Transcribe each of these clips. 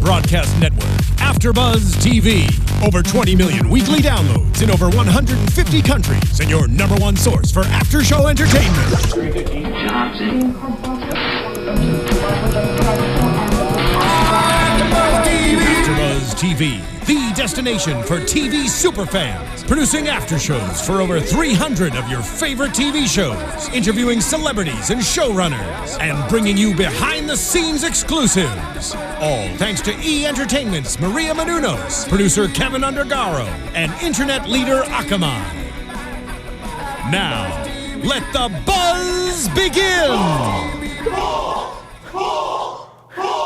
broadcast network, AfterBuzz TV. Over 20 million weekly downloads in over 150 countries, and your number one source for after-show entertainment. AfterBuzz TV, the destination for TV superfans, producing after-shows for over 300 of your favorite TV shows, interviewing celebrities and showrunners, and bringing you behind-the-scenes exclusives. All thanks to E! Entertainment's Maria Menounos, producer Kevin Undergaro, and internet leader Akamai. Now, let the buzz begin!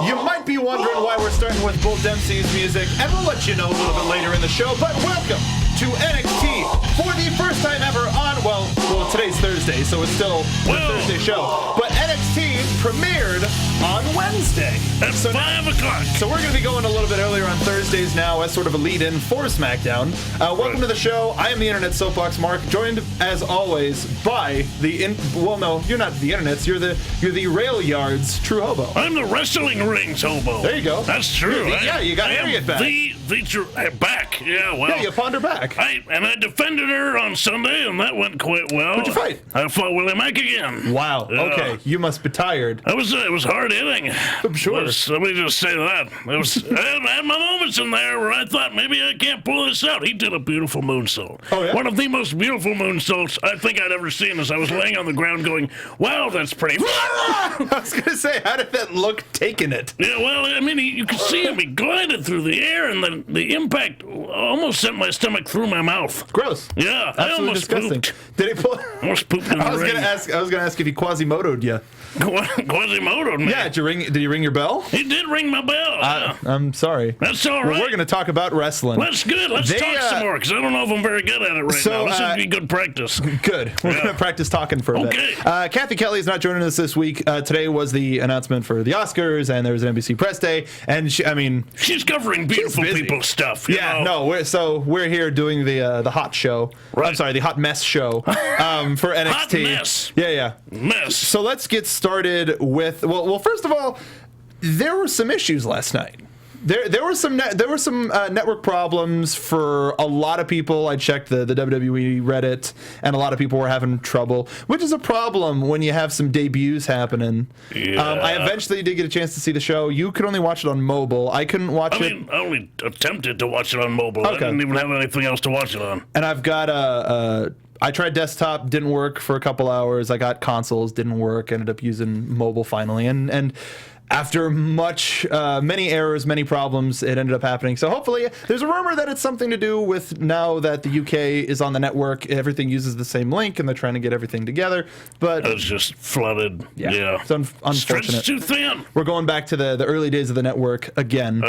You might be wondering why we're starting with Bull Dempsey's music, and we'll let you know a little bit later in the show, but welcome to NXT for the first time ever on, well, today's Thursday, so it's still a Thursday show, but NXT premiered on Wednesday. At 5 o'clock. So we're going to be going a little bit earlier on Thursdays now as sort of a lead-in for SmackDown. Welcome to the show. I am the Internet Soapbox Mark, joined as always by no, you're not the Internet's, you're the Rail Yard's True Hobo. I'm the Wrestling Rings Hobo. There you go. That's true. Yeah, you got Harriet back. Back. Yeah, well. Yeah, you found her back. I defended her on Sunday, and that went quite well. Who'd you fight? I fought Willie Mack again. Wow. Okay, you must be tired. It was hard hitting. I'm sure. Let me just say that. I had my moments in there where I thought maybe I can't pull this out. He did a beautiful moonsault. Oh, yeah? One of the most beautiful moonsaults I think I'd ever seen as I was laying on the ground going, wow, that's pretty. I was going to say, how did that look taking it? Yeah, well, I mean, you could see him. He glided through the air, and the impact almost sent my stomach through my mouth. Gross. Yeah, absolutely I almost disgusting. Pooped. Did he pull? Almost pooped in the ring. I was gonna ask if he Quasimodo'd you. Quasimodo'd me. Yeah, did you ring your bell? He did ring my bell. I'm sorry. That's all right. Well, we're gonna talk about wrestling. That's good. Let's talk some more, because I don't know if I'm very good at it right now. This would be good practice. Good. We're gonna practice talking for a bit. Kathy Kelly is not joining us this week. Today was the announcement for the Oscars, and there was an NBC press day, and she's covering beautiful people's stuff. Yeah, no, we're here doing the hot show. Right. I'm sorry, the hot mess show for NXT. Hot mess. Yeah. Mess. So let's get started with well. First of all, there were some issues last night. There were some network problems for a lot of people. I checked the WWE Reddit, and a lot of people were having trouble, which is a problem when you have some debuts happening. Yeah. I eventually did get a chance to see the show. You could only watch it on mobile. I couldn't watch it. I only attempted to watch it on mobile. Okay. I didn't even have anything else to watch it on. And I've got I tried desktop, didn't work for a couple hours. I got consoles, didn't work. Ended up using mobile finally, and after many errors, many problems, it ended up happening. So hopefully, there's a rumor that it's something to do with now that the UK is on the network, everything uses the same link, and they're trying to get everything together. But it's just flooded. Yeah. It's unfortunate. Stretched too thin. We're going back to the early days of the network again.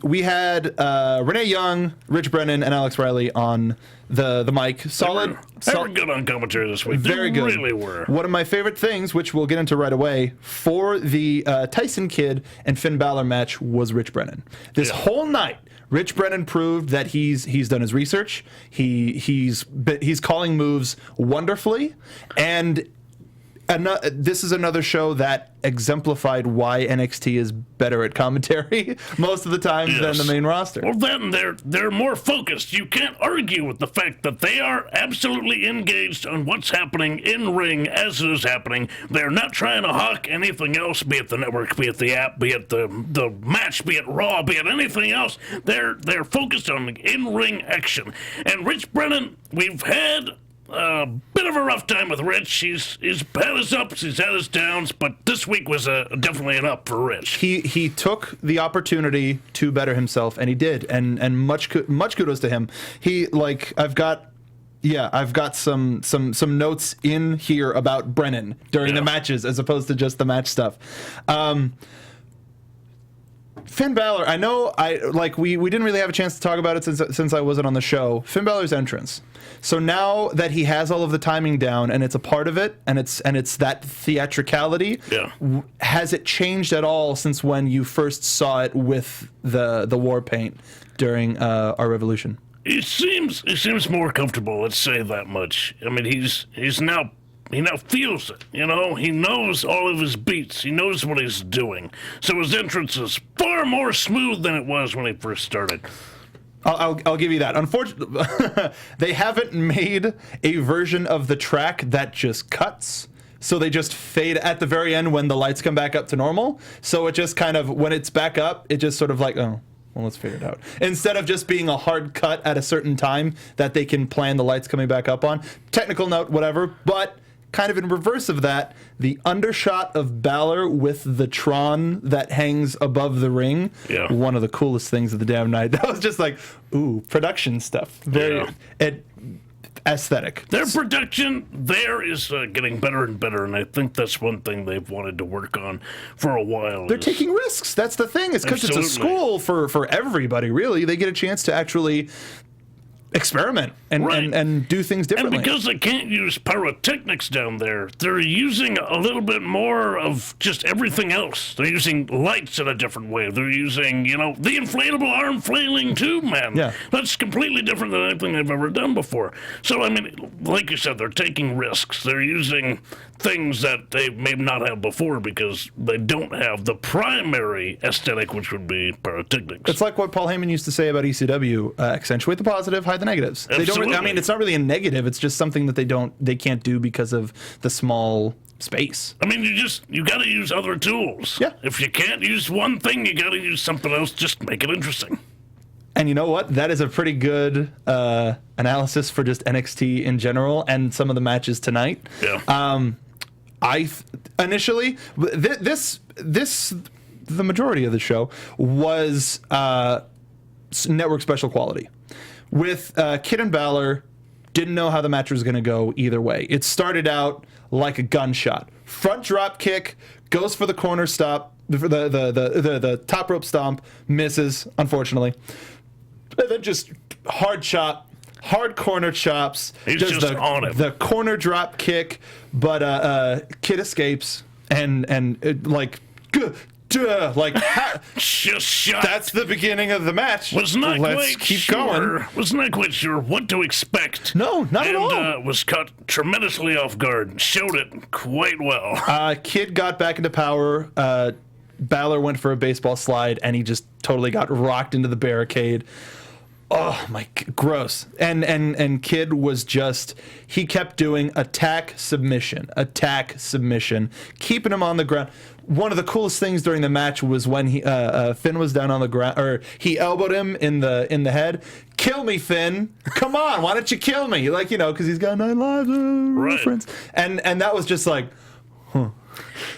We had Renee Young, Rich Brennan, and Alex Riley on the mic. Solid. They were good on commentary this week. Very good. They really were. One of my favorite things, which we'll get into right away, for the Tyson Kidd and Finn Balor match was Rich Brennan. This whole night, Rich Brennan proved that he's done his research. He's calling moves wonderfully, and this is another show that exemplified why NXT is better at commentary most of the time than the main roster. Well, then they're more focused. You can't argue with the fact that they are absolutely engaged on what's happening in ring as it is happening. They're not trying to hawk anything else, be it the network, be it the app, be it the match, be it Raw, be it anything else. They're focused on in-ring action. And Rich Brennan, we've had a bit of a rough time with Rich. He's had his ups, he's had his downs, but this week was definitely an up for Rich. He took the opportunity to better himself, and he did, and much kudos to him. I've got some notes in here about Brennan during the matches as opposed to just the match stuff. Finn Balor, I know we didn't really have a chance to talk about it since I wasn't on the show. Finn Balor's entrance. So now that he has all of the timing down and it's a part of it and it's that theatricality, has it changed at all since when you first saw it with the war paint during our Revolution? He seems more comfortable, let's say that much. I mean, he's now now feels it. He knows all of his beats. He knows what he's doing. So his entrance is far more smooth than it was when he first started. I'll give you that. Unfortunately, they haven't made a version of the track that just cuts. So they just fade at the very end when the lights come back up to normal. So it just kind of, when it's back up, it just sort of like, oh, well, let's figure it out. Instead of just being a hard cut at a certain time that they can plan the lights coming back up on. Technical note, whatever. But kind of in reverse of that, the undershot of Balor with the Tron that hangs above the ring. Yeah. One of the coolest things of the damn night. That was just like, ooh, production stuff. Very aesthetic. Their production there is getting better and better, and I think that's one thing they've wanted to work on for a while. They're taking risks. That's the thing. It's because it's a school for everybody, really. They get a chance to actually experiment and do things differently. And because they can't use pyrotechnics down there, they're using a little bit more of just everything else. They're using lights in a different way. They're using, the inflatable arm flailing tube, man. Yeah. That's completely different than anything they've ever done before. So, like you said, they're taking risks. They're using things that they may not have before because they don't have the primary aesthetic, which would be pyrotechnics. It's like what Paul Heyman used to say about ECW: accentuate the positive, hide the negatives. Absolutely. They don't. It's not really a negative. It's just something that they can't do because of the small space. You got to use other tools. Yeah. If you can't use one thing, you got to use something else. Just make it interesting. And you know what? That is a pretty good analysis for just NXT in general and some of the matches tonight. Yeah. Initially, the majority of the show was network special quality. With Kid and Balor, didn't know how the match was going to go either way. It started out like a gunshot. Front drop kick, goes for the corner stop, the top rope stomp, misses, unfortunately. And then just hard corner chops. He's just on it. The corner drop kick, but Kid escapes and just shot. That's the beginning of the match. Was not Let's quite keep sure. going. Was not quite sure what to expect. No, not at all. And was caught tremendously off guard. Showed it quite well. Kid got back into power. Balor went for a baseball slide, and he just totally got rocked into the barricade. Oh my, gross. And Kid was just, he kept doing attack, submission, keeping him on the ground. One of the coolest things during the match was when Finn was down on the ground, or he elbowed him in the head. Kill me, Finn. Come on, why don't you kill me? Because he's got 9 lives, reference. And that was just like, huh.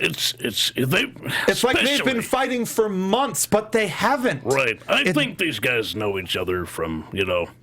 It's like they've been fighting for months, but they haven't. Right. I think these guys know each other from,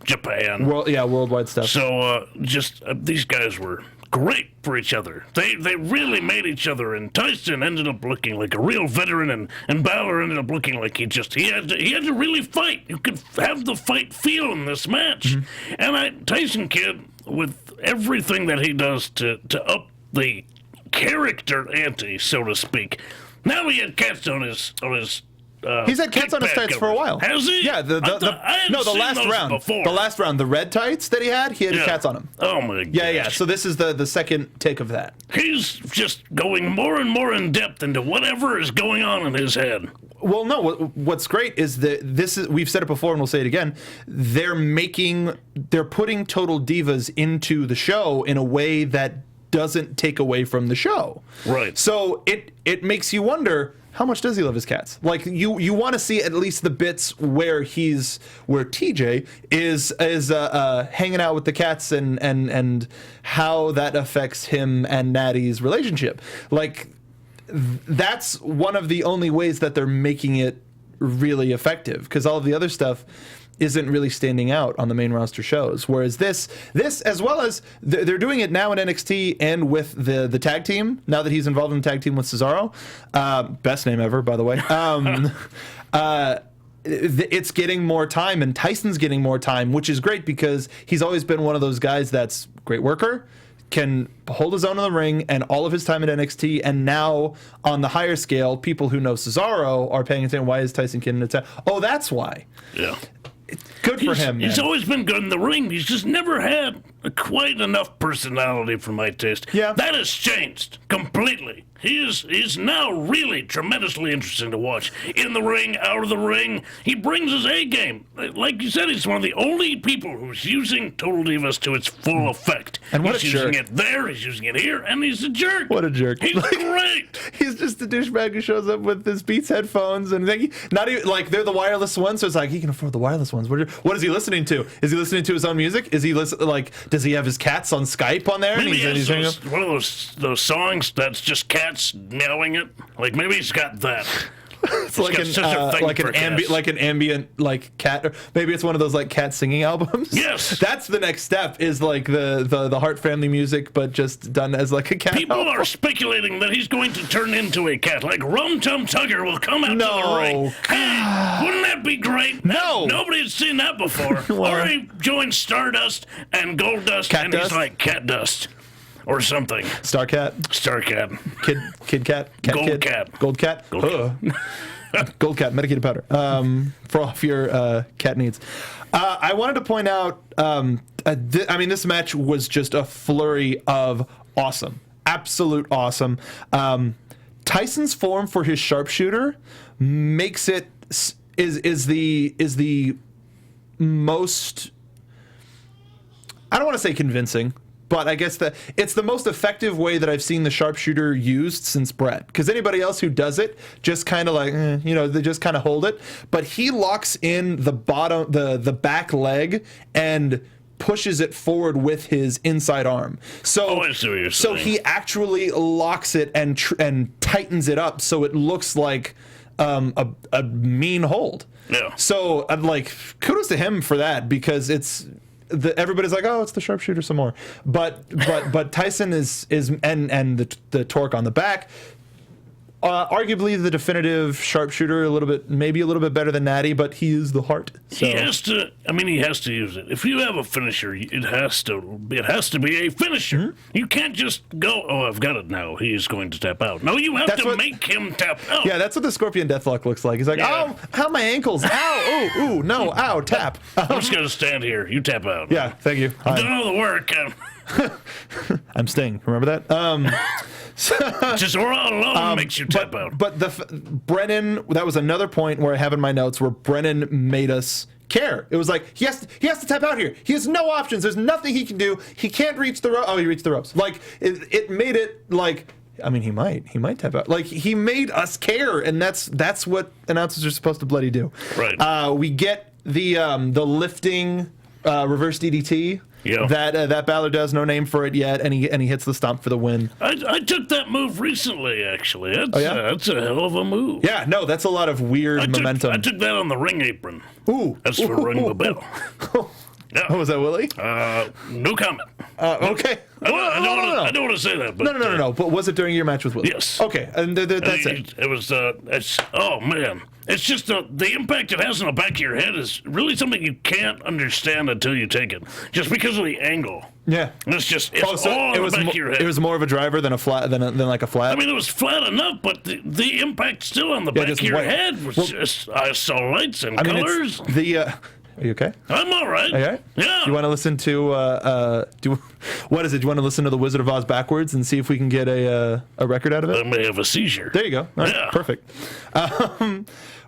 Japan. Worldwide stuff. So these guys were great for each other. They really made each other, and Tyson ended up looking like a real veteran, and Balor ended up looking like he had to really fight. You could have the fight feel in this match. Mm-hmm. And Tyson Kidd, with everything that he does to up the character ante, so to speak. Now he had cats on his he's had cats on his tights for a while. Has he? Yeah, the last round. Before. The last round, the red tights that he had cats on him. Oh my god. Yeah. So this is the second take of that. He's just going more and more in depth into whatever is going on in his head. Well, no. What's great is that we've said it before and we'll say it again. They're putting Total Divas into the show in a way that doesn't take away from the show. Right. So it makes you wonder, how much does he love his cats? Like you want to see at least the bits where TJ is hanging out with the cats and how that affects him and Natty's relationship. Like that's one of the only ways that they're making it really effective, because all of the other stuff isn't really standing out on the main roster shows. Whereas this as well as they're doing it now in NXT and with the tag team, now that he's involved in the tag team with Cesaro. Best name ever, by the way. It's getting more time, and Tyson's getting more time, which is great because he's always been one of those guys that's a great worker, can hold his own in the ring, and all of his time at NXT, and now on the higher scale, people who know Cesaro are paying attention. Why is Tyson Kidd in attack? Oh, that's why. Yeah. Good for him, man. He's always been good in the ring. He's just never had quite enough personality for my taste. Yeah. That has changed completely. He's now really tremendously interesting to watch. In the ring, out of the ring, he brings his A game. Like you said, he's one of the only people who's using Total Divas to its full effect. And what he's a jerk. using it there, he's using it here, and he's a jerk. What a jerk. He's great. He's just a douchebag who shows up with his Beats headphones and not even like they're the wireless ones, so it's like he can afford the wireless ones. What is he listening to? Is he listening to his own music? Is he does he have his cats on Skype on there? Maybe he has one of those songs that's just cats meowing it. Like maybe he's got that. It's like an ambient cat, or maybe it's one of those like cat singing albums. Yes, that's the next step. Is like the Hart family music, but just done as like a cat. People album. are speculating that he's going to turn into a cat. Like Rum Tum Tugger will come out to the ring. Hey, wouldn't that be great? No, nobody had seen that before. Or he joins Stardust and Goldust, and Dust? he's like Cat Dust. Or something. Starcat. Kid Cat. Gold Cat. Gold Cat. Gold Cat. Medicated powder. For all of your cat needs. I wanted to point out. This match was just a flurry of awesome, absolute awesome. Tyson's form for his sharpshooter makes it is the most. I don't want to say convincing. But I guess it's the most effective way that I've seen the sharpshooter used since Brett. Because anybody else who does it just kind of like, they just kind of hold it. But he locks in the bottom, the back leg, and pushes it forward with his inside arm. So, I see what you're so saying. he actually locks it and tightens it up so it looks like a mean hold. Yeah. So kudos to him for that, because it's. Everybody's like, oh, it's the sharpshooter some more, but Tyson is and the torque on the back, arguably the definitive sharpshooter, maybe a little bit better than Natty, but he is the heart. So. He has to. He has to use it. If you have a finisher, it has to be a finisher. Mm-hmm. You can't just go, oh, I've got it now. He's going to tap out. No, you have to make him tap out. Yeah, that's what the Scorpion Deathlock looks like. He's like, oh, how my ankles? Ow, ooh, no, ow, tap. I'm just gonna stand here. You tap out. Yeah, thank you. I've done all the work. I'm Sting. Remember that? Just aura alone makes you tap out. But Brennan, that was another point where I have in my notes where Brennan made us care. It was like he has to tap out here. He has no options. There's nothing he can do. He can't reach the rope. Oh, he reached the ropes. Like it made it like. He might tap out. Like he made us care, and that's what announcers are supposed to bloody do. Right. We get the lifting reverse DDT. Yeah. That Balor does, no name for it yet, and he hits the stomp for the win. I took that move recently, actually. That's a hell of a move. Yeah, no, that's a lot of weird momentum. I took that on the ring apron. Ooh. That's for ring the bell. Yeah. Oh, was that Willie? No comment. Okay. I don't want to say that. But, No. But was it during your match with Willie? Yes. Okay, and that's it. It was. Oh man, it's just the impact it has on the back of your head is really something you can't understand until you take it, just because of the angle. Yeah. It's all on the back of your head. It was more of a driver than a flat than like a flat. It was flat enough, but the impact still on the back of your head was just. I saw lights and colors. Are you okay? I'm all right. All right? Yeah. You want to listen to what is it? Do you want to listen to the Wizard of Oz backwards and see if we can get a record out of it? I may have a seizure. There you go. All right, yeah. Perfect.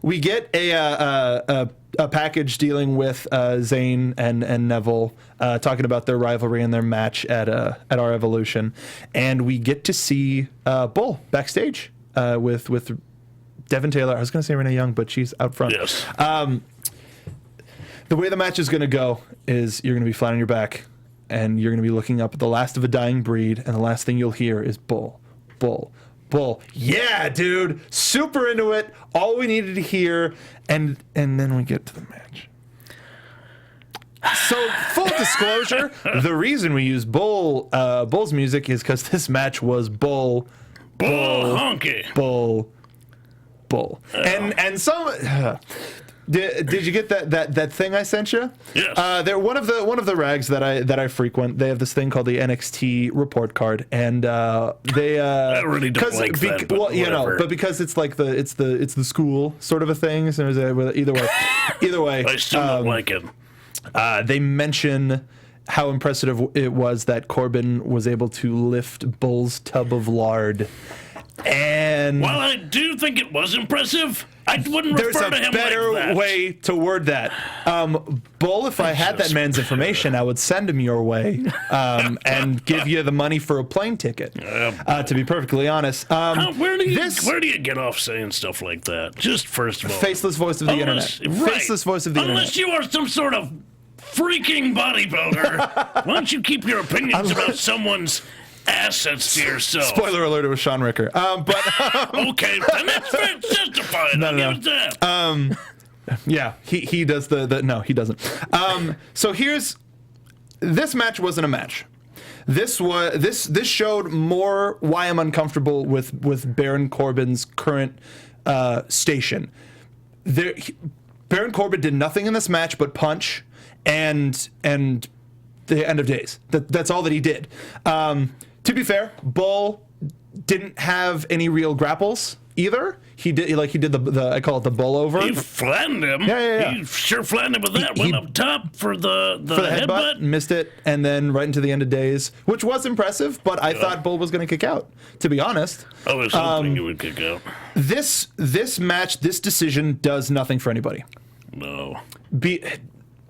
We get a package dealing with Zayn and Neville talking about their rivalry and their match at our Evolution, and we get to see Bull backstage with Devin Taylor. I was going to say Renee Young, but she's out front. Yes. The way the match is going to go is you're going to be flat on your back, and you're going to be looking up at the last of a dying breed, and the last thing you'll hear is Bull, Bull, Bull. Yeah, dude, super into it. All we needed to hear, and then we get to the match. So, full disclosure, the reason we use Bull's music is because this match was Bull, honky, Bull, and some. Did you get that thing I sent you? Yes. They're one of the rags that I frequent. They have this thing called the NXT report card, and they. I really don't like that. But but because it's like it's the school sort of a thing. So either way, I still don't like it. They mention how impressive it was that Corbin was able to lift Bull's tub of lard. And while I do think it was impressive, I wouldn't refer to him like that. There's a better way to word that. Bull, if I had that man's information, I would send him your way and give you the money for a plane ticket, to be perfectly honest. Where do you get off saying stuff like that? Just first of all. Faceless voice of the internet. Right. Faceless voice of the internet. Unless you are some sort of freaking bodybuilder, why don't you keep your opinions about someone's assets to yourself? Spoiler alert, it was Sean Ricker. Okay, then that's justified. No. Yeah, he does no, he doesn't. So this match wasn't a match. This showed more why I'm uncomfortable with Baron Corbin's current station. Baron Corbin did nothing in this match but punch and the end of days. That's all that he did. To be fair, Bull didn't have any real grapples either. He did the I call it the Bull over. He flattened him. Yeah. He sure flattened him with that. Went up top for the headbutt. Missed it, and then right into the end of days, which was impressive. But I thought Bull was going to kick out. To be honest, I was hoping he would kick out. This match, this decision does nothing for anybody. No.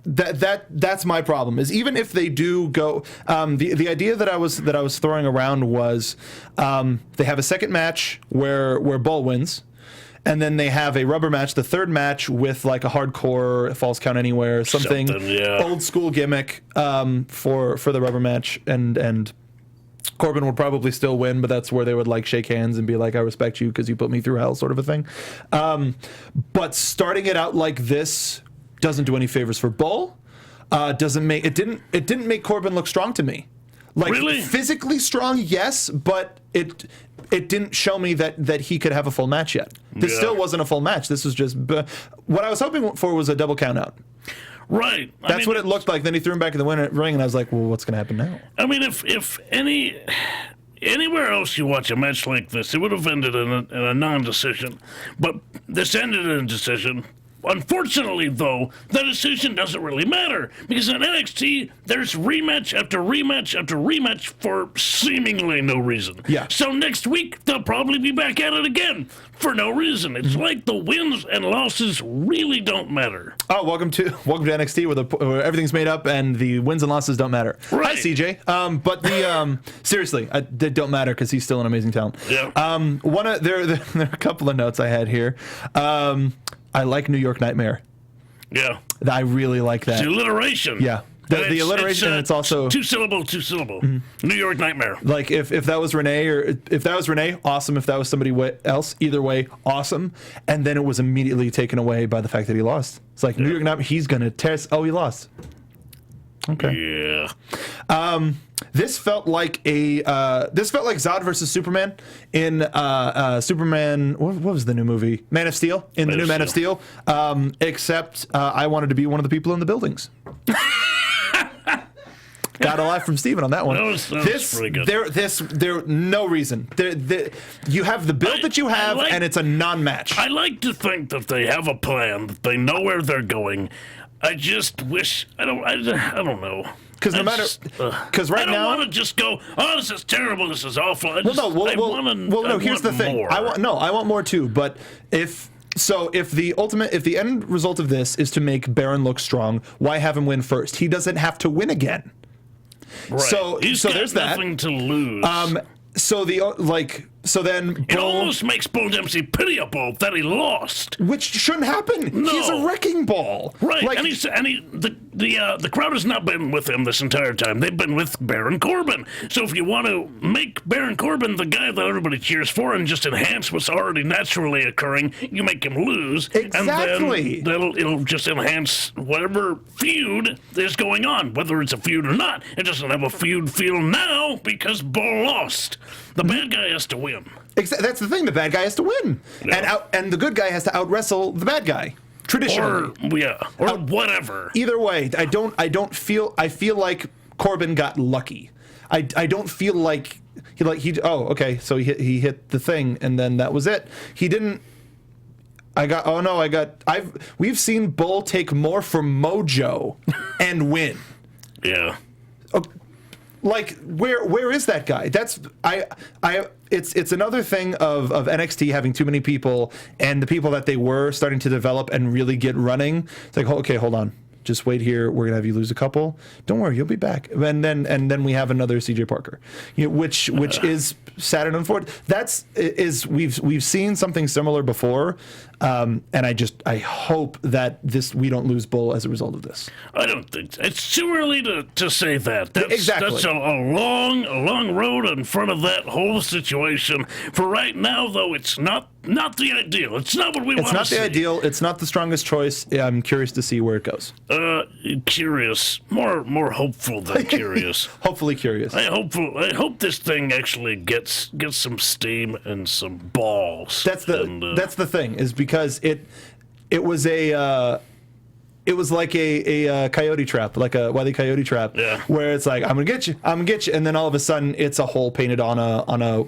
That's my problem. Is even if they do go, the idea that I was throwing around was they have a second match where Bull wins, and then they have a rubber match, the third match with like a hardcore falls count anywhere, something old school gimmick for the rubber match, and Corbin would probably still win, but that's where they would like shake hands and be like, I respect you because you put me through hell, sort of a thing. But starting it out like this doesn't do any favors for Bull. It didn't make Corbin look strong to me. Like, really? Physically strong, yes, but it didn't show me that he could have a full match yet. This still wasn't a full match. This was just what I was hoping for was a double count out. Right. That's what it looked like. Then he threw him back in the ring, and I was like, well, what's going to happen now? I mean, if anywhere else you watch a match like this, it would have ended in a non-decision. But this ended in a decision. Unfortunately, though, the decision doesn't really matter, because in NXT, there's rematch after rematch after rematch for seemingly no reason. Yeah. So next week, they'll probably be back at it again for no reason. It's like the wins and losses really don't matter. Oh, welcome to NXT where everything's made up and the wins and losses don't matter. Right. Hi, CJ. But seriously, they don't matter because he's still an amazing talent. Yeah. There are a couple of notes I had here. I like New York Nightmare. Yeah. I really like that. It's alliteration. Yeah. The alliteration, and it's also two syllable. New York Nightmare. Like if that was Renee, or if that was Renee, awesome. If that was somebody else, either way, awesome. And then it was immediately taken away by the fact that he lost. It's like New York Nightmare. He's gonna test. Oh, he lost. Okay. Yeah. This felt like Zod versus Superman in Superman. What was the new movie? Man of Steel. In the new Man of Steel. Except I wanted to be one of the people in the buildings. Got a lot from Steven on that one. That was pretty good. There no reason. You have the build that you have, and it's a non-match. I like to think that they have a plan, that they know where they're going. I just wish I don't know. Because right now I don't want to just go, oh, this is terrible, this is awful. Here's the thing. More. I want more too. But if the end result of this is to make Baron look strong, why have him win first? He doesn't have to win again. Right. So He's got there's nothing to lose. So then it almost makes Bull Dempsey pitiable that he lost, which shouldn't happen. No. He's a wrecking ball, right? The crowd has not been with him this entire time. They've been with Baron Corbin. So if you want to make Baron Corbin the guy that everybody cheers for and just enhance what's already naturally occurring, you make him lose, exactly. And then it'll just enhance whatever feud is going on, whether it's a feud or not. It doesn't have a feud feel now because Bull lost. The bad guy has to win. That's the thing. The bad guy has to win, and the good guy has to out wrestle the bad guy. Traditionally, or whatever. Either way, I feel like Corbin got lucky. I don't feel like he. Oh, okay. So he hit the thing, and then that was it. He didn't. We've seen Bull take more from Mojo and win. Yeah. Like, where is that guy? It's another thing of NXT having too many people, and the people that they were starting to develop and really get running. It's like, okay, hold on. Just wait here. We're gonna have you lose a couple. Don't worry, you'll be back. And then we have another CJ Parker, which is sad and unfortunate. We've seen something similar before, and I hope that we don't lose Bull as a result of this. I don't think so. It's too early to say that. Exactly. That's a long road in front of that whole situation. For right now, though, it's not the ideal. It's not what we want to see. It's not the ideal. It's not the strongest choice. I'm curious to see where it goes. Curious. More hopeful than curious. Hopefully curious. I hope this thing actually gets some steam and some balls. That's the thing, is because it was like a coyote trap, like a Wile E. Coyote trap, where it's like, I'm gonna get you, and then all of a sudden it's a hole painted on a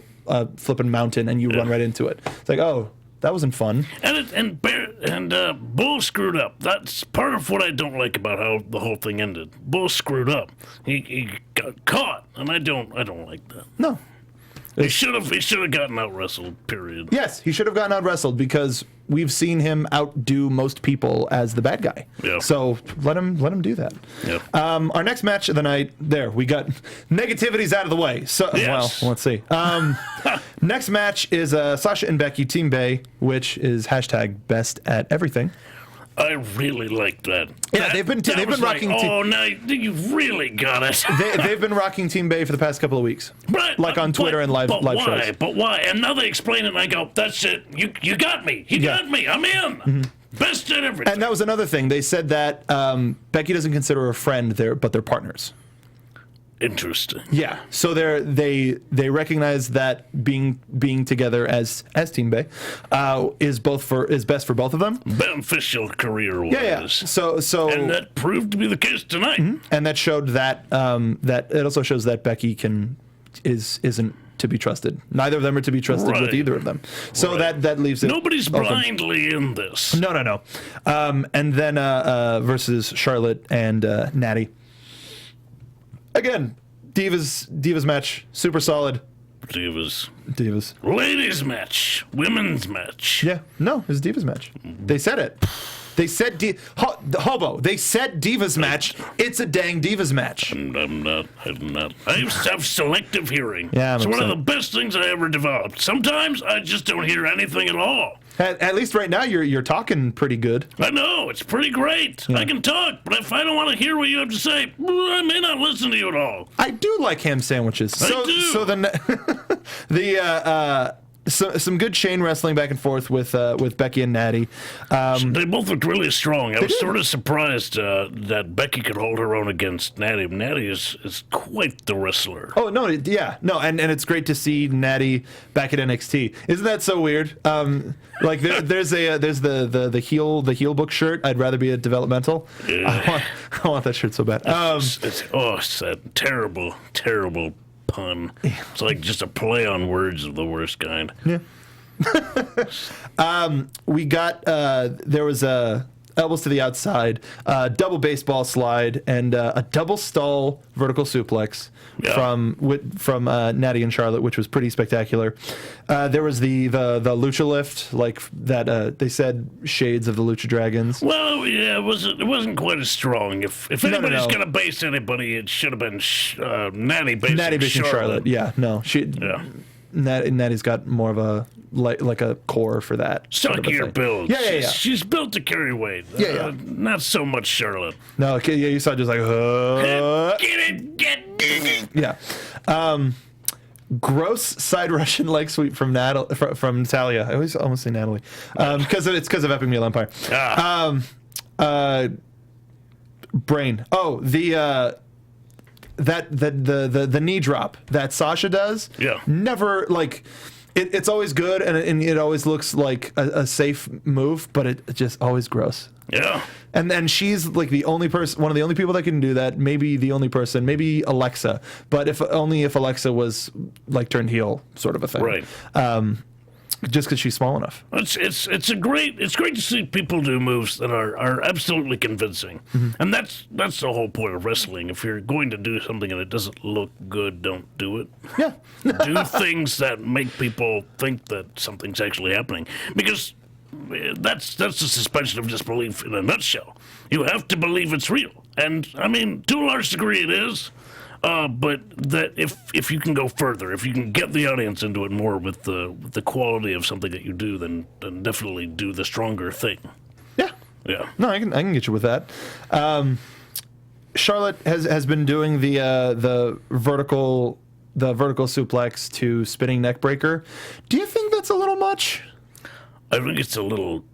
flipping mountain, and you run right into it. It's like, oh, that wasn't fun. And Bull screwed up. That's part of what I don't like about how the whole thing ended. Bull screwed up. He got caught, and I don't like that. No. He should have gotten out wrestled. Period. Yes, he should have gotten out wrestled, because we've seen him outdo most people as the bad guy. Yeah. So let him do that. Yep. Our next match of the night. There, we got negativities out of the way. So yes. Well, let's see. Next match is Sasha and Becky Team Bay, which is #best at everything. I really like that. Yeah, they've been rocking. Oh, now you really got it. They've been rocking Team Bay for the past couple of weeks, on Twitter and live shows. But why? And now they explain it, and I go, "That's it. You got me. You got me. I'm in. Mm-hmm. Best at everything." And that was another thing. They said that Becky doesn't consider her a friend, but they're partners. Interesting. Yeah. So they recognize that being together as Team Bay is best for both of them. Beneficial career-wise. Yeah. So and that proved to be the case tonight. Mm-hmm. And that showed that that it also shows that Becky isn't to be trusted. Neither of them are to be trusted with either of them. So that leaves it. Nobody's blindly in this. No. And then versus Charlotte and Natty. Again, Divas match, super solid. Divas. Ladies match, women's match. Yeah, no, it's Divas match. They said it. They said Hobo. They said Divas match. It's a dang Divas match. I'm not. I have selective hearing. Yeah, it's one of the best things I ever developed. Sometimes I just don't hear anything at all. At least right now you're talking pretty good. I know, it's pretty great. Yeah. I can talk, but if I don't want to hear what you have to say, I may not listen to you at all. I do like ham sandwiches. I do. So some good chain wrestling back and forth with Becky and Natty. They both looked really strong. I was sort of surprised that Becky could hold her own against Natty. Natty is quite the wrestler. Oh no, yeah, no, and it's great to see Natty back at NXT. Isn't that so weird? Like there's the heel book shirt. I'd rather be a developmental. Yeah. I want that shirt so bad. It's that terrible pun. It's like just a play on words of the worst kind. Yeah. We got there was a elbows to the outside, double baseball slide, and a double stall vertical suplex from Natty and Charlotte, which was pretty spectacular. There was the lucha lift, like that. They said shades of the Lucha Dragons. Well, yeah, it wasn't quite as strong. If anybody's gonna base anybody, it should have been Natty basing Charlotte. Yeah, no, Natty's got more of a like a core for that. Stockier build. Yeah. She's built to carry weight. Yeah. Not so much Charlotte. No, okay, yeah, you saw just like get it. Yeah. Gross side Russian leg sweep from Natalia. I always almost say Natalie, because it's because of Epic Meal Empire. Brain. Oh, the knee drop that Sasha does. Yeah. Never like. It's always good, and it always looks like a safe move, but it just always gross. Yeah. And then she's like the only person, one of the only people that can do that. Maybe the only person, maybe Alexa, but if Alexa was like turned heel, sort of a thing. Right. Just because she's small enough. It's great to see people do moves that are absolutely convincing, and that's the whole point of wrestling. If you're going to do something and it doesn't look good, don't do it. Yeah. Do things that make people think that something's actually happening, because that's the suspension of disbelief in a nutshell. You have to believe it's real, and I mean, to a large degree, it is. But that if you can go further, if you can get the audience into it more with the quality of something that you do, then definitely do the stronger thing. Yeah. Yeah. No, I can get you with that. Charlotte has been doing the vertical suplex to spinning neck breaker. Do you think that's a little much? I think it's a little.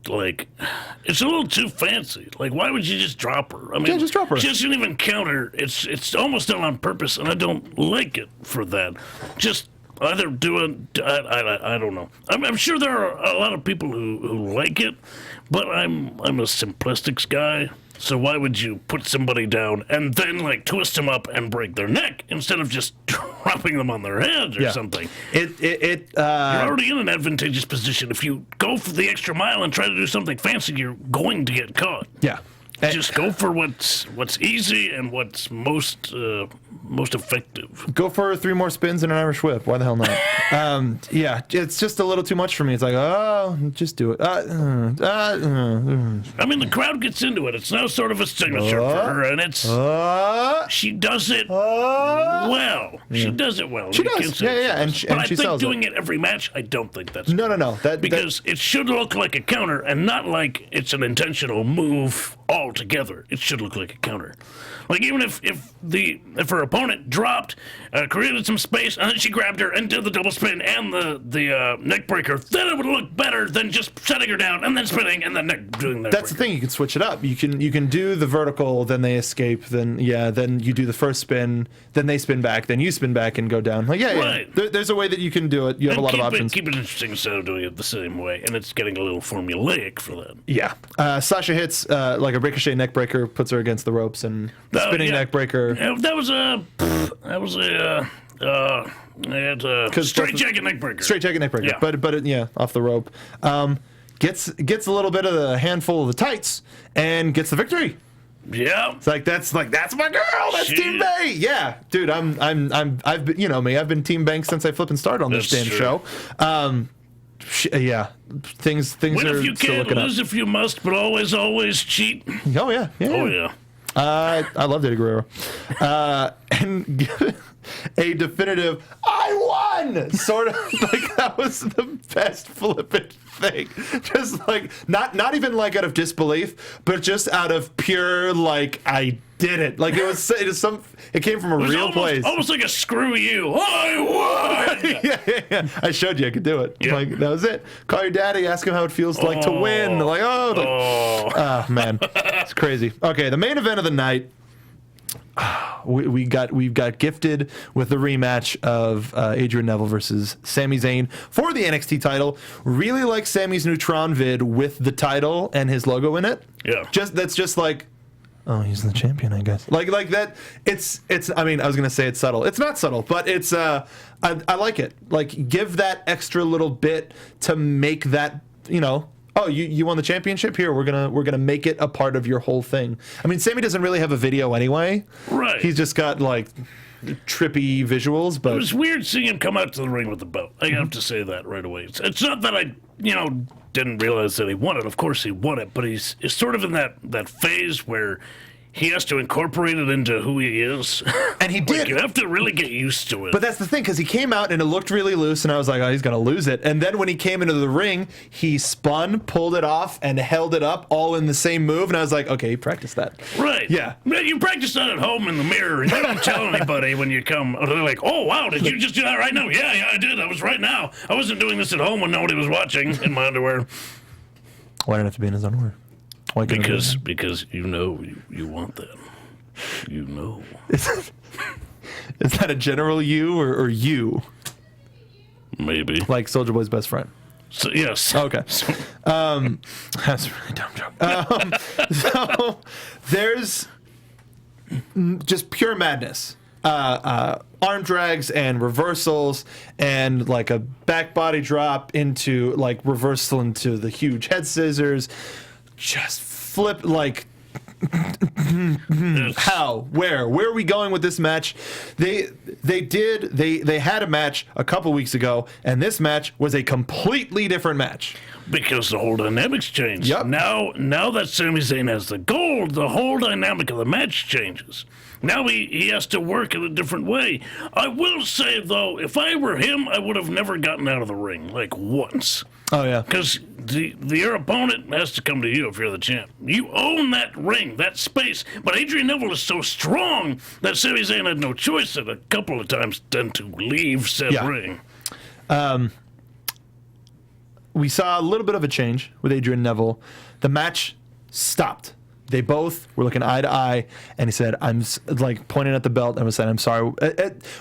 It's a little too fancy. Like, why would you just drop her? I mean, yeah, just drop her. She doesn't even counter. It's almost done on purpose, and I don't like it for that. Just either do it. I don't know. I'm sure there are a lot of people who like it, but I'm a simplistic guy. So why would you put somebody down and then twist them up and break their neck instead of just dropping them on their head or something? You're already in an advantageous position. If you go for the extra mile and try to do something fancy, you're going to get caught. Yeah. Just go for what's easy and what's most effective. Go for 3 more spins and an Irish whip. Why the hell not? Yeah, it's just a little too much for me. It's like, oh, just do it. I mean, the crowd gets into it. It's now sort of a signature for her, and it's she does it well. Yeah. She does it well. She does. Yeah. And but I she think sells doing it every match, I don't think that's no. Because it should look like a counter and not like it's an intentional move altogether. It should look like a counter. Like, even if her opponent dropped, created some space, and then she grabbed her and did the double spin and the neck breaker, then it would look better than just setting her down and then spinning and then doing the That's the thing. You can switch it up. You can do the vertical, then they escape, then you do the first spin, then they spin back, then you spin back and go down. Like, right. There's a way that you can do it. You have a lot of options. Keep it interesting instead of doing it the same way, and it's getting a little formulaic for that. Yeah. Sasha hits like a ricochet neck breaker, puts her against the ropes, and spinning neck breaker. Yeah, that was a straight jacket neck breaker. Straight jacket neck breaker. Yeah. But off the rope. Gets a little bit of the handful of the tights and gets the victory. Yeah. It's that's my girl. That's Team Bay. Yeah, dude. I've been, you know me. I've been Team Banks since I flipping started on this damn show. Yeah, things Win are if you still can, looking lose up. if you must, but always cheat. Oh yeah. Oh yeah. I love Eddie Guerrero. And a definitive "I won" sort of like that was the best flippant thing. Just like not even like out of disbelief, but just out of pure like I did it. Like it came from a real place. Almost like a screw you. I won. yeah. I showed you I could do it. Yeah. Like that was it. Call your daddy, ask him how it feels like to win. Like man, it's crazy. Okay, the main event of the night. We've got gifted with the rematch of Adrian Neville versus Sami Zayn for the NXT title. Really like Sami's Neutron vid with the title and his logo in it. Yeah, that's just like, oh, he's the champion, I guess. Like that. It's. I mean, I was gonna say it's subtle. It's not subtle, but it's. I like it. Like, give that extra little bit to make that, oh, you won the championship? Here, we're gonna make it a part of your whole thing. I mean, Sami doesn't really have a video anyway. Right. He's just got like trippy visuals, but it was weird seeing him come out to the ring with the belt. I have to say that right away. It's not that I didn't realize that he won it. Of course he won it, but he's sort of in that phase where he has to incorporate it into who he is. And he did. You have to really get used to it. But that's the thing, because he came out and it looked really loose, and I was like, oh, he's going to lose it. And then when he came into the ring, he spun, pulled it off, and held it up all in the same move. And I was like, okay, he practiced that. Right. Yeah. You practice that at home in the mirror, and you don't tell anybody when you come. They're like, oh, wow, did you just do that right now? Yeah, I did. I was right now. I wasn't doing this at home when nobody was watching in my underwear. Why did it have to be in his underwear? Because you want that. Is that a general you or you? Maybe. Like Soulja Boy's best friend. So, yes. Okay. That's a really dumb joke. So there's just pure madness. arm drags and reversals and like a back body drop into like reversal into the huge head scissors. Just flip like. How? Where are we going with this match? They had a match a couple weeks ago, and this match was a completely different match. Because the whole dynamics changed. Yep. Now that Sami Zayn has the gold, the whole dynamic of the match changes. Now he has to work in a different way. I will say, though, if I were him, I would have never gotten out of the ring, like once. Oh, yeah. Because your opponent has to come to you if you're the champ. You own that ring, that space. But Adrian Neville is so strong that Sami Zayn had no choice at a couple of times than to leave said ring. We saw a little bit of a change with Adrian Neville. The match stopped. They both were looking eye to eye, and he said, I'm like pointing at the belt and was saying, I'm sorry.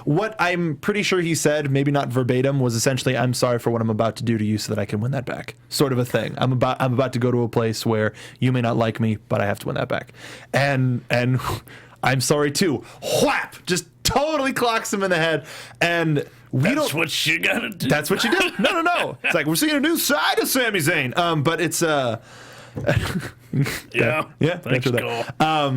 What I'm pretty sure he said, maybe not verbatim, was essentially, I'm sorry for what I'm about to do to you so that I can win that back. Sort of a thing. I'm about to go to a place where you may not like me, but I have to win that back. And I'm sorry too. Whap! Just totally clocks him in the head. And That's what you gotta do. That's what you do. No. It's like, we're seeing a new side of Sami Zayn. But it's yeah. Thanks for that.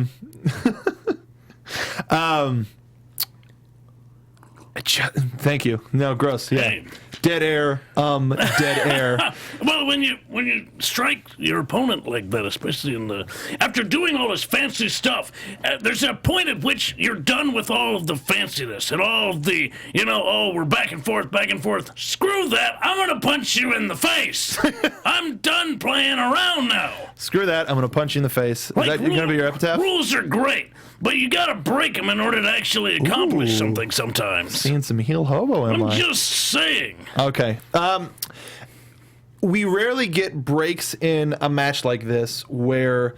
Thank you. No, gross. Yeah. Hey. Dead air. Dead air. Well, when you strike your opponent like that, especially after doing all this fancy stuff, there's a point at which you're done with all of the fanciness and all of the, we're back and forth. Screw that. I'm gonna punch you in the face. I'm done playing around now. Screw that. I'm gonna punch you in the face. Is that gonna be your epitaph? Rules are great, but you gotta break them in order to actually accomplish something sometimes. Seeing some heel hobo, I'm just saying. Okay. We rarely get breaks in a match like this where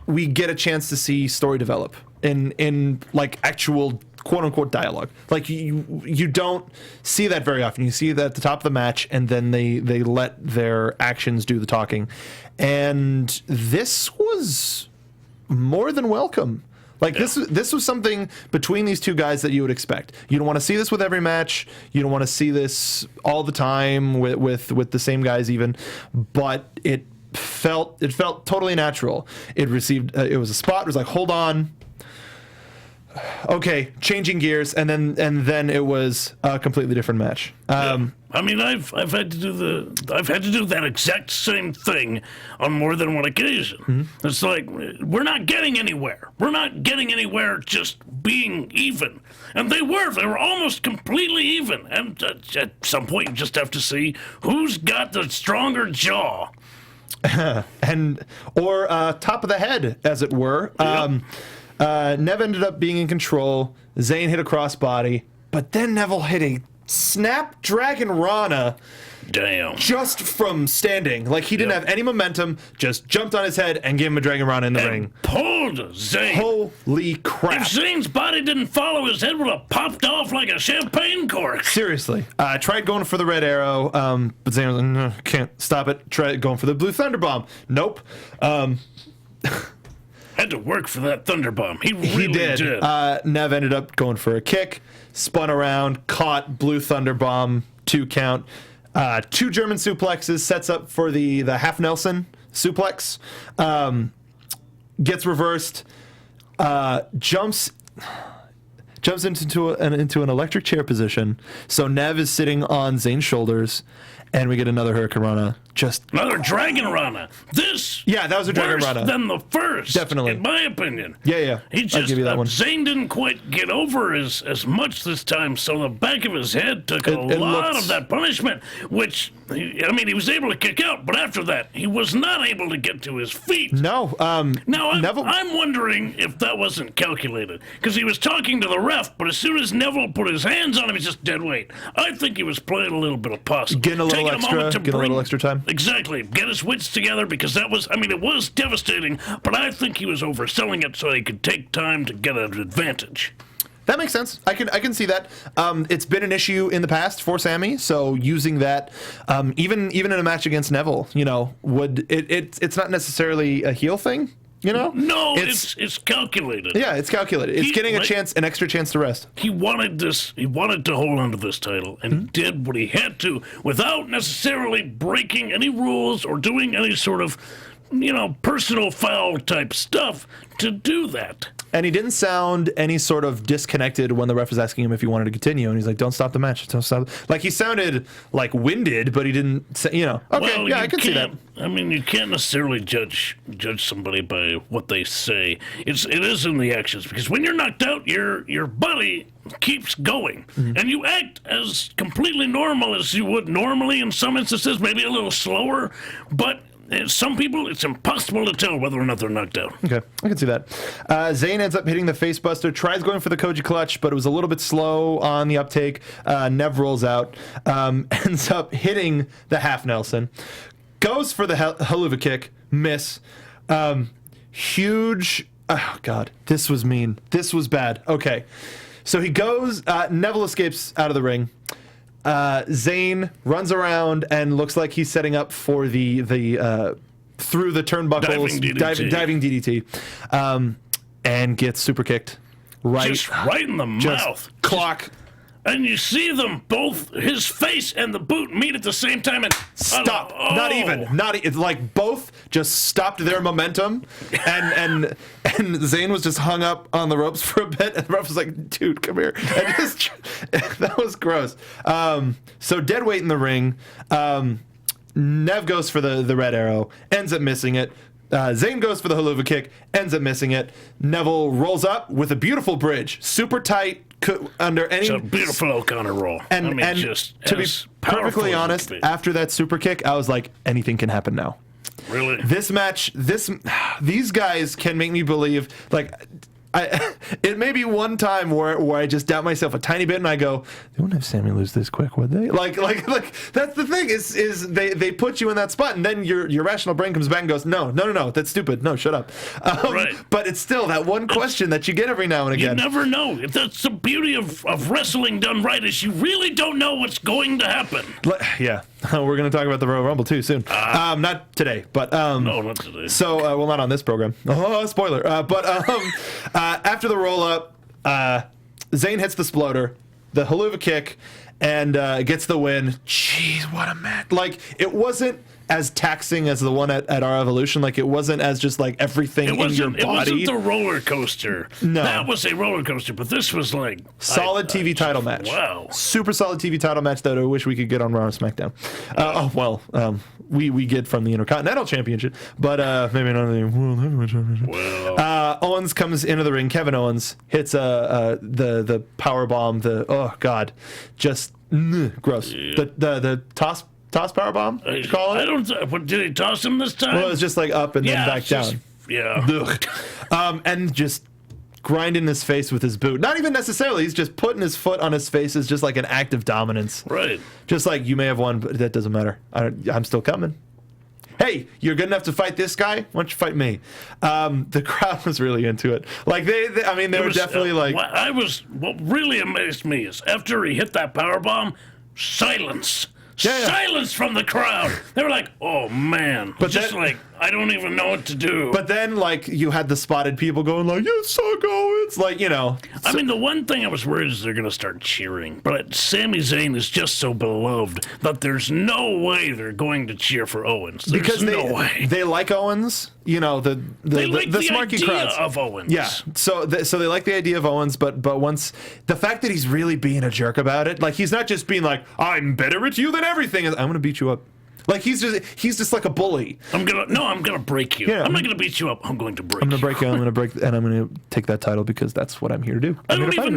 we get a chance to see story develop in like actual quote unquote dialogue. Like you don't see that very often. You see that at the top of the match, and then they let their actions do the talking. And this was more than welcome. Like, this was something between these two guys that you would expect. You don't want to see this with every match. You don't want to see this all the time with the same guys even. But it felt totally natural. It was a spot. It was like, hold on. Okay, changing gears, and then it was a completely different match. I mean, I've had to do that exact same thing on more than one occasion. Mm-hmm. It's like we're not getting anywhere. We're not getting anywhere just being even. And they were almost completely even. And at some point, you just have to see who's got the stronger jaw. or top of the head, as it were. Yep. Nev ended up being in control. Zayn hit a crossbody, but then Neville hit a Snapdragon Rana. Damn. Just from standing. Like, he didn't have any momentum, just jumped on his head and gave him a Dragon Rana in the ring. Pulled Zayn. Holy crap. If Zayn's body didn't follow, his head would have popped off like a champagne cork. Seriously. I tried going for the red arrow, but Zayn was like, no, can't stop it. Tried going for the blue thunder bomb. Nope. Had to work for that thunder bomb. He really did. Nev ended up going for a kick, spun around, caught blue thunder bomb, 2 count. 2 German suplexes, sets up for the half Nelson suplex. Gets reversed, jumps into an electric chair position. So Nev is sitting on Zayn's shoulders, and we get another Hurricane Rana. Another Dragon Rana. That was a Dragon Rana. Worse than the first. Definitely. In my opinion. Yeah. He just, I'll give you that one. Zayn didn't quite get over as much this time, so the back of his head took a lot of that punishment, which, he was able to kick out, but after that, he was not able to get to his feet. No. Now, Neville... I'm wondering if that wasn't calculated, because he was talking to the ref, but as soon as Neville put his hands on him, he's just dead weight. I think he was playing a little bit of possum. Getting a little extra time. Exactly. Get his wits together, because it was devastating, but I think he was overselling it so he could take time to get an advantage. That makes sense. I can see that. It's been an issue in the past for Sami, so using that, even in a match against Neville, it's not necessarily a heel thing. You know? No, it's calculated. Yeah, it's calculated. It's getting an extra chance to rest. He wanted this. He wanted to hold on to this title, and did what he had to without necessarily breaking any rules or doing any sort of, personal foul type stuff to do that. And he didn't sound any sort of disconnected when the ref was asking him if he wanted to continue. And he's like, don't stop the match. Don't stop. Like, he sounded, like, winded, but he didn't say, Okay, well, yeah, I can see that. I mean, you can't necessarily judge somebody by what they say. It is in the actions. Because when you're knocked out, your body keeps going. And you act as completely normal as you would normally in some instances, maybe a little slower. But some people, it's impossible to tell whether or not they're knocked out. Okay, I can see that. Zayn ends up hitting the facebuster, tries going for the Koji clutch, but it was a little bit slow on the uptake. Nev rolls out, ends up hitting the half Nelson, goes for the haluva kick, miss. Huge. Oh, God, this was mean. This was bad. Okay, so he goes, Neville escapes out of the ring. Zayn runs around and looks like he's setting up for the through the turnbuckles diving DDT, and gets super kicked just right in the mouth. Clock. And you see them both, his face and the boot meet at the same time and stop. It's like both just stopped their momentum, and Zayn was just hung up on the ropes for a bit, and the ref was like, dude, come here. And just, that was gross. So dead weight in the ring. Nev goes for the red arrow, ends up missing it. Zayn goes for the haluva kick, ends up missing it. Neville rolls up with a beautiful bridge, super tight, under any. It's a beautiful O'Connor roll. And to be perfectly honest, after that super kick, I was like, anything can happen now. Really? This match, these guys can make me believe, like, it may be one time where I just doubt myself a tiny bit, and I go, they wouldn't have Sammy lose this quick, would they? Like that's the thing is they put you in that spot, and then your rational brain comes back and goes, no, that's stupid. No, shut up. Right. But it's still that one question that you get every now and again. You never know. That's the beauty of wrestling done right, is you really don't know what's going to happen. Yeah. We're going to talk about the Royal Rumble too soon. Not today, but no, not today. So, well, not on this program. Oh, spoiler. But after the roll up, Zayn hits the sploder, the haluva kick, and gets the win. Jeez, what a match! Like, it wasn't as taxing as the one at our Evolution. Like, it wasn't as just like everything in your body. It wasn't the roller coaster. No. That was a roller coaster, but this was like solid TV title match. Wow. Super solid TV title match that I wish we could get on Raw or SmackDown. We get from the Intercontinental Championship, but maybe not the World Heavyweight Championship. Well. Owens comes into the ring. Kevin Owens hits the power bomb. Just gross. Yeah. The toss power bomb. Did you call it? What did he toss him this time? Well, it was just like up and then back down. And just grinding his face with his boot. Not even necessarily. He's just putting his foot on his face as just like an act of dominance. Right. Just like, you may have won, but that doesn't matter. I'm still coming. Hey, you're good enough to fight this guy? Why don't you fight me? The crowd was really into it. Like, they were definitely like... What really amazed me is after he hit that powerbomb, silence. Yeah. Silence from the crowd. They were like, oh, man. But just like, I don't even know what to do. But then, like, you had the spotted people going like, you suck, Owens. Like, I mean, the one thing I was worried is they're going to start cheering. But Sami Zayn is just so beloved that there's no way they're going to cheer for Owens. There's no way. They like Owens. They like the smarky idea crowds of Owens. Yeah. So they like the idea of Owens, but once the fact that he's really being a jerk about it, like, he's not just being like, I'm better at you than everything. I'm going to beat you up. Like, he's just like a bully. I'm gonna break you. Yeah. I'm not gonna beat you up. I'm going to break you. I'm gonna break you. I'm gonna break, and I'm gonna take that title because that's what I'm here to do.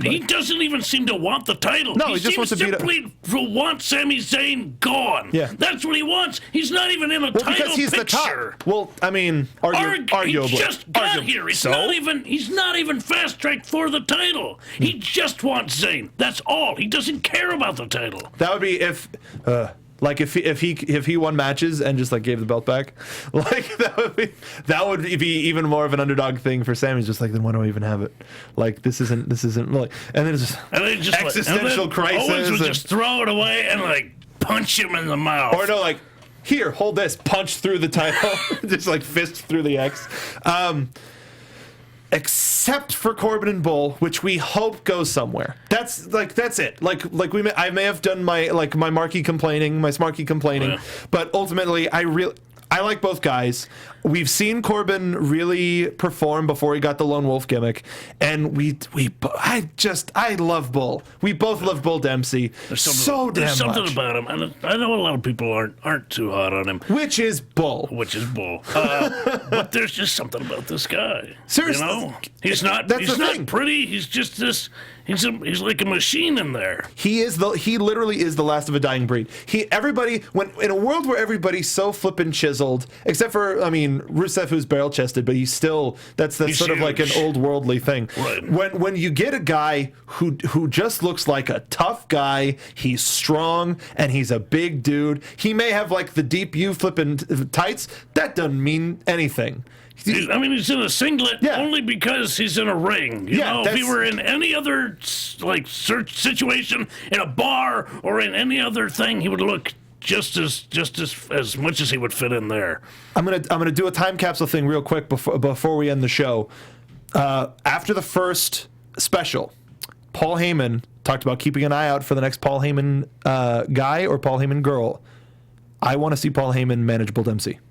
He doesn't even seem to want the title. No, he just wants to simply want Sami Zayn gone. Yeah, that's what he wants. He's not even in a title because he's picture. The top. Well, I mean, arguably. He just got here. He's not even fast tracked for the title. He just wants Zayn. That's all. He doesn't care about the title. That would be if he won matches and just like gave the belt back, like that would be even more of an underdog thing for Sami. He's just like, then why do I even have it? Like, this isn't like, and then it's just existential crisis. Owens would just throw it away and like punch him in the mouth. Or no, like, here, hold this, punch through the title, just like fist through the X. Except for Corbin and Bull, which we hope goes somewhere. That's it. I may have done my Smarky complaining, but ultimately I like both guys. We've seen Corbin really perform before he got the lone wolf gimmick, and I love Bull. We both love Bull Dempsey There's something about him, and I know a lot of people aren't too hot on him. Which is Bull. But there's just something about this guy. Seriously, you know? He's not pretty. He's just this. He's like a machine in there. He literally is the last of a dying breed. When in a world where everybody's so flippin' chiseled, except for Rusev, who's barrel chested, but he's sort huge. of like an old worldly thing. Right. When you get a guy who just looks like a tough guy, he's strong and he's a big dude. He may have like the deep U flippin' tights. That doesn't mean anything. He's in a singlet only because he's in a ring. You know, if he were in any other situation, in a bar or in any other thing, he would look just as much as he would fit in there. I'm gonna do a time capsule thing real quick before we end the show. After the first special, Paul Heyman talked about keeping an eye out for the next Paul Heyman guy or Paul Heyman girl. I want to see Paul Heyman manage Bull Dempsey.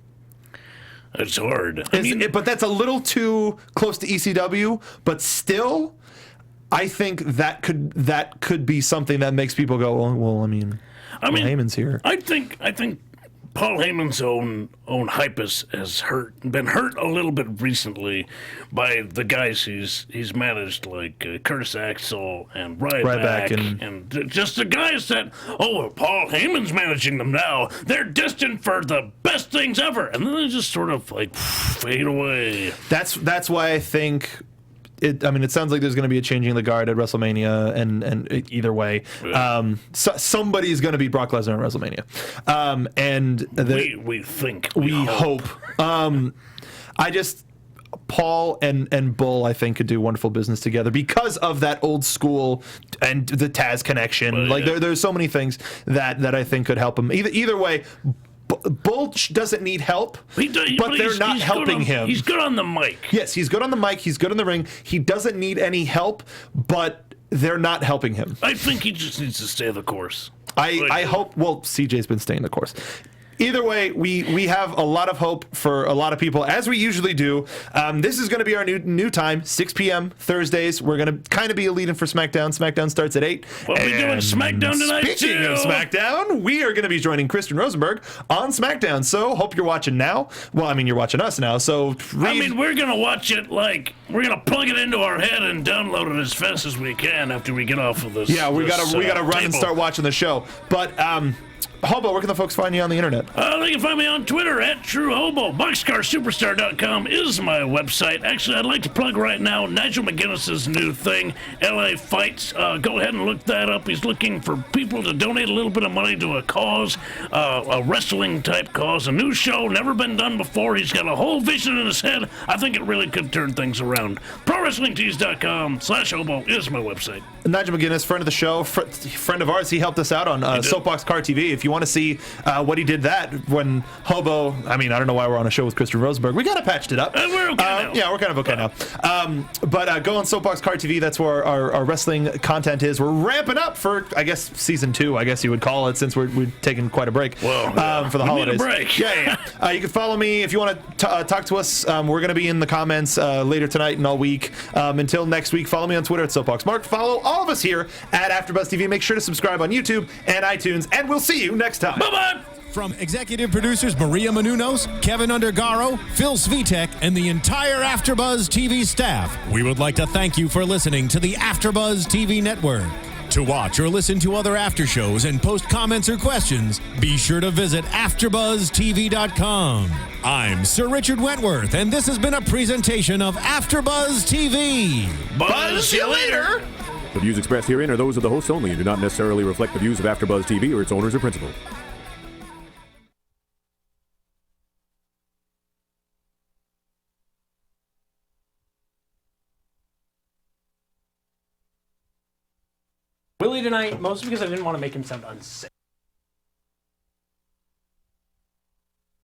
It's hard. But that's a little too close to ECW. But still, I think that could be something that makes people go, Paul Heyman's here. I think Paul Heyman's own hype has been hurt a little bit recently by the guys he's managed, like Curtis Axel and Ryback and just the guys that Paul Heyman's managing them now. They're destined for the best things ever, and then they just sort of like fade away. That's why I think. It sounds like there's going to be a changing of the guard at WrestleMania, and either way, somebody's going to beat Brock Lesnar at WrestleMania. We hope. Paul and Bull, I think, could do wonderful business together because of that old school and the Taz connection. There's so many things that I think could help him. Either way. Bull doesn't need help, but they're not helping him. He's good on the mic. Yes, he's good on the mic. He's good in the ring. He doesn't need any help, but they're not helping him. I think he just needs to stay the course. I hope. Well, CJ's been staying the course. Either way, we have a lot of hope for a lot of people, as we usually do. This is going to be our new time, 6 p.m. Thursdays. We're going to kind of be a lead-in for SmackDown. SmackDown starts at 8. We'll be doing SmackDown tonight, Speaking of SmackDown, we are going to be joining Kristen Rosenberg on SmackDown. So, hope you're watching now. Well, you're watching us now. So, we're going to watch it we're going to plug it into our head and download it as fast as we can after we get off of this. Yeah, we got to run and start watching the show. But, Hobo, where can the folks find you on the internet? They can find me on Twitter at TrueHobo. BoxcarSuperstar.com is my website. Actually, I'd like to plug right now Nigel McGuinness's new thing, LA Fights. Go ahead and look that up. He's looking for people to donate a little bit of money to a cause, a wrestling-type cause, a new show, never been done before. He's got a whole vision in his head. I think it really could turn things around. ProWrestlingTees.com/Hobo is my website. Nigel McGuinness, friend of the show, friend of ours. He helped us out on Soapbox Car TV. If you want to see what he did that when Hobo, I don't know why we're on a show with Kristen Rosenberg. We kind of patched it up. We're okay now. Yeah, we're kind of okay now. But go on Soapbox Car TV. That's where our wrestling content is. We're ramping up for, I guess, season 2, I guess you would call it, since we're taking quite a break for the holidays. Need a break. Yeah. You can follow me if you want to talk to us. We're going to be in the comments later tonight and all week. Until next week, follow me on Twitter at SoapboxMark. Follow all of us here at AfterBuzz TV. Make sure to subscribe on YouTube and iTunes, and we'll see you next time. Bye-bye. From executive producers Maria Menounos, Kevin Undergaro, Phil Svitek, and the entire AfterBuzz TV staff, we would like to thank you for listening to the AfterBuzz TV network. To watch or listen to other after shows and post comments or questions, be sure to visit AfterBuzzTV.com. I'm Sir Richard Wentworth, and this has been a presentation of AfterBuzz TV. Buzz you later. The views expressed herein are those of the hosts only and do not necessarily reflect the views of AfterBuzz TV or its owners or principals. Willie tonight, mostly because I didn't want to make him sound unsafe.